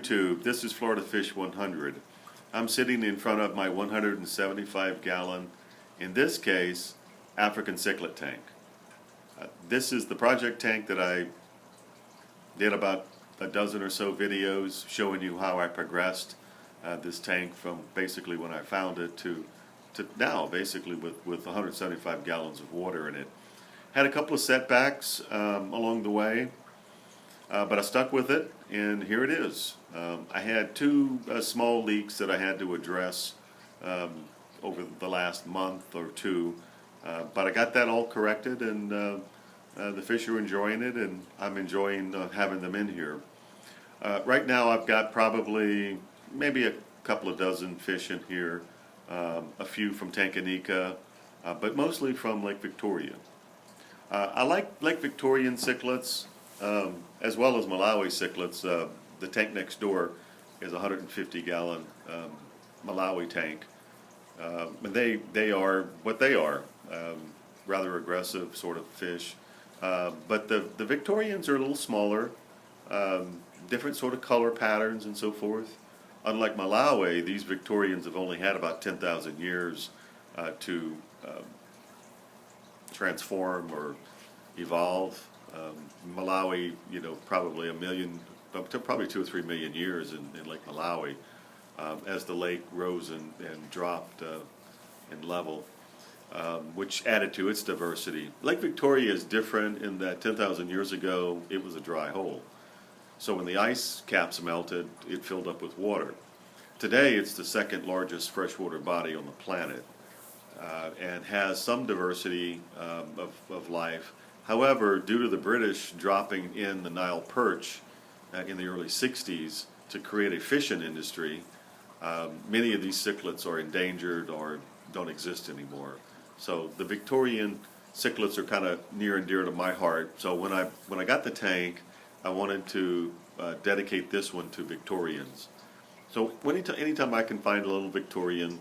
YouTube. This is Florida Fish 100. I'm sitting in front of my 175 gallon, in this case, African cichlid tank. This is the project tank that I did about a dozen or so videos showing you how I progressed this tank from basically when I found it to now, basically with 175 gallons of water in it. Had a couple of setbacks along the way, but I stuck with it, and here it is. I had two small leaks that I had to address over the last month or two, but I got that all corrected, and the fish are enjoying it, and I'm enjoying having them in here. Right now I've got probably maybe a couple of dozen fish in here, a few from Tanganyika, but mostly from Lake Victoria. I like Lake Victorian cichlids as well as Malawi cichlids. The tank next door is a 150 gallon Malawi tank. And they are what they are, rather aggressive sort of fish. But the Victorians are a little smaller, different sort of color patterns and so forth. Unlike Malawi, these Victorians have only had about 10,000 years to transform or evolve. Malawi, probably probably 2 or 3 million years in Lake Malawi, as the lake rose and dropped in level, which added to its diversity. Lake Victoria is different in that 10,000 years ago it was a dry hole. So when the ice caps melted, it filled up with water. Today it's the second largest freshwater body on the planet, and has some diversity of life. However, due to the British dropping in the Nile perch in the early 60s to create a fishing industry, many of these cichlids are endangered or don't exist anymore. So the Victorian cichlids are kind of near and dear to my heart. So when I got the tank, I wanted to dedicate this one to Victorians. So anytime I can find a little Victorian,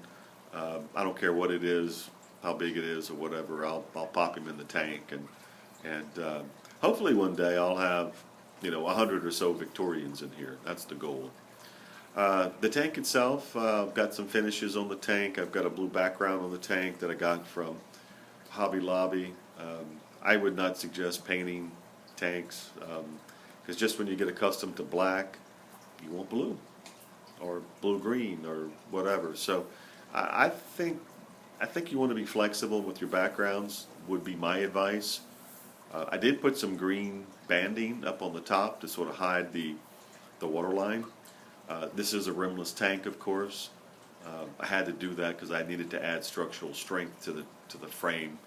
I don't care what it is, how big it is, or whatever, I'll pop him in the tank, and hopefully one day I'll have 100 or so Victorians in here. That's the goal. The tank itself, I've got some finishes on the tank. I've got a blue background on the tank that I got from Hobby Lobby. I would not suggest painting tanks, because just when you get accustomed to black, you want blue or blue-green or whatever. So I think you want to be flexible with your backgrounds, would be my advice. I did put some green banding up on the top to sort of hide the water line. This is a rimless tank, of course. I had to do that because I needed to add structural strength to the frame,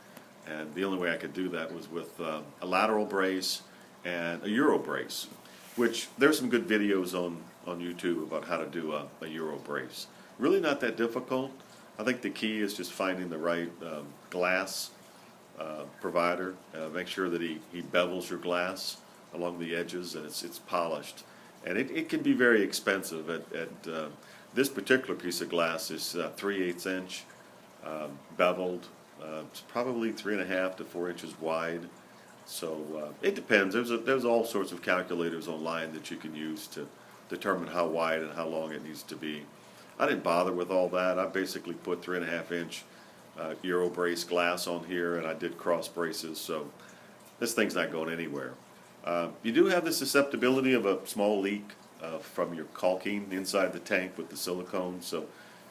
and the only way I could do that was with a lateral brace and a Euro brace, which there's some good videos on YouTube about how to do a Euro brace. Really not that difficult. I think the key is just finding the right glass provider. Make sure that he bevels your glass along the edges and it's polished. And it can be very expensive. This particular piece of glass is 3/8 inch, beveled. It's probably 3.5 to 4 inches wide. So it depends. There's all sorts of calculators online that you can use to determine how wide and how long it needs to be. I didn't bother with all that. I basically put 3.5 inch Euro brace glass on here, and I did cross braces, so this thing's not going anywhere. You do have the susceptibility of a small leak from your caulking inside the tank with the silicone, so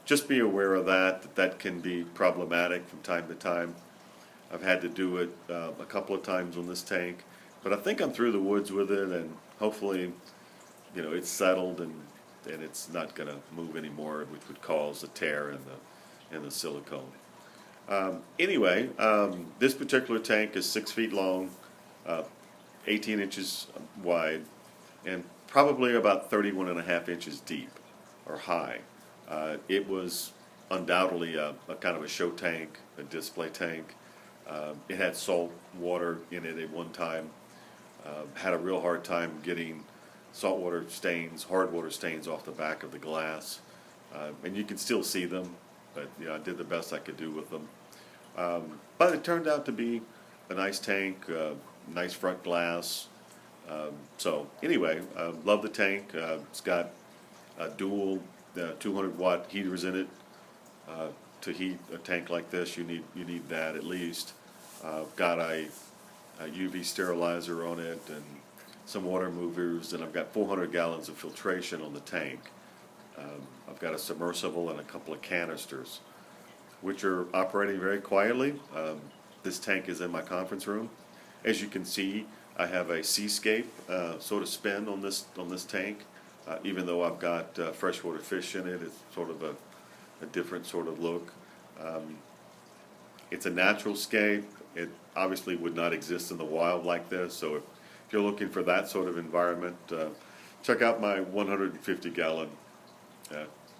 just be aware of that can be problematic from time to time. I've had to do it a couple of times on this tank, but I think I'm through the woods with it, and hopefully it's settled and it's not going to move anymore, which would cause a tear in the silicone. Anyway, this particular tank is 6 feet long, 18 inches wide, and probably about 31.5 inches deep or high. It was undoubtedly a kind of a show tank, a display tank. It had salt water in it at one time. Had a real hard time getting saltwater stains, hard water stains off the back of the glass, and you can still see them, but I did the best I could do with them. But it turned out to be a nice tank, nice front glass. So anyway, love the tank. It's got dual 200-watt heaters in it. To heat a tank like this, you need that at least. Got a UV sterilizer on it and some water movers, and I've got 400 gallons of filtration on the tank. I've got a submersible and a couple of canisters, which are operating very quietly. This tank is in my conference room. As you can see, I have a seascape sort of spin on this tank. Even though I've got freshwater fish in it, it's sort of a different sort of look. It's a natural scape. It obviously would not exist in the wild like this, so if you're looking for that sort of environment, check out my 150-gallon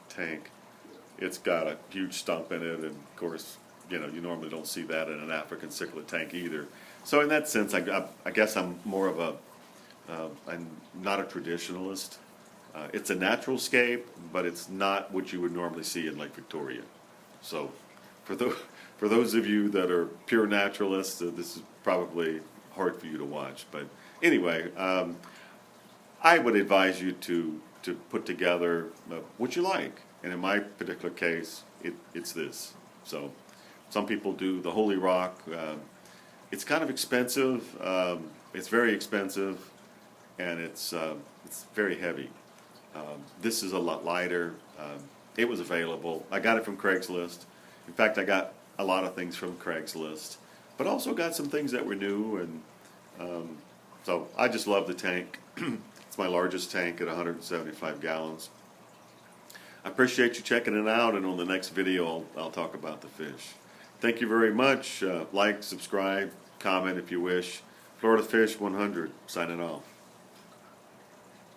tank. It's got a huge stump in it, and of course, you normally don't see that in an African cichlid tank either. So in that sense, I guess I'm more of I'm not a traditionalist. It's a natural scape, but it's not what you would normally see in Lake Victoria. So for those of you that are pure naturalists, this is probably hard for you to watch. But anyway, I would advise you to put together what you like. And in my particular case, it's this. So some people do the Holy Rock. It's kind of expensive. It's very expensive, and it's very heavy. This is a lot lighter. It was available. I got it from Craigslist. In fact, I got a lot of things from Craigslist, but also got some things that were new, and so I just love the tank. It's my largest tank at 175 gallons. I appreciate you checking it out, and on the next video I'll talk about the fish. Thank you very much. Like, subscribe, comment if you wish. Florida Fish 100, signing off.